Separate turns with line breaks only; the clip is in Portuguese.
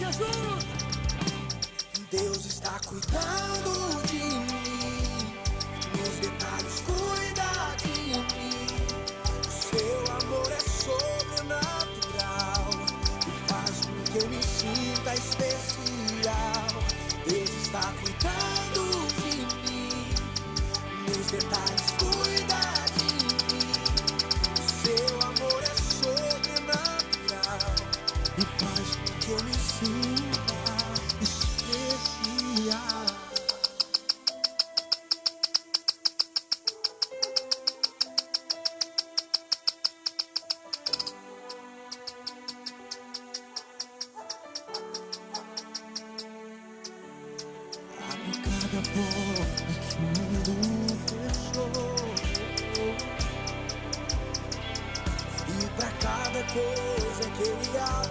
Jesus!
Deus está cuidando de mim, nos detalhes cuida de mim. O seu amor é sobrenatural e faz com que eu me sinta especial. Deus está cuidando de mim, nos detalhes cuida de mim. O seu amor é sobrenatural e faz com que eu me sinta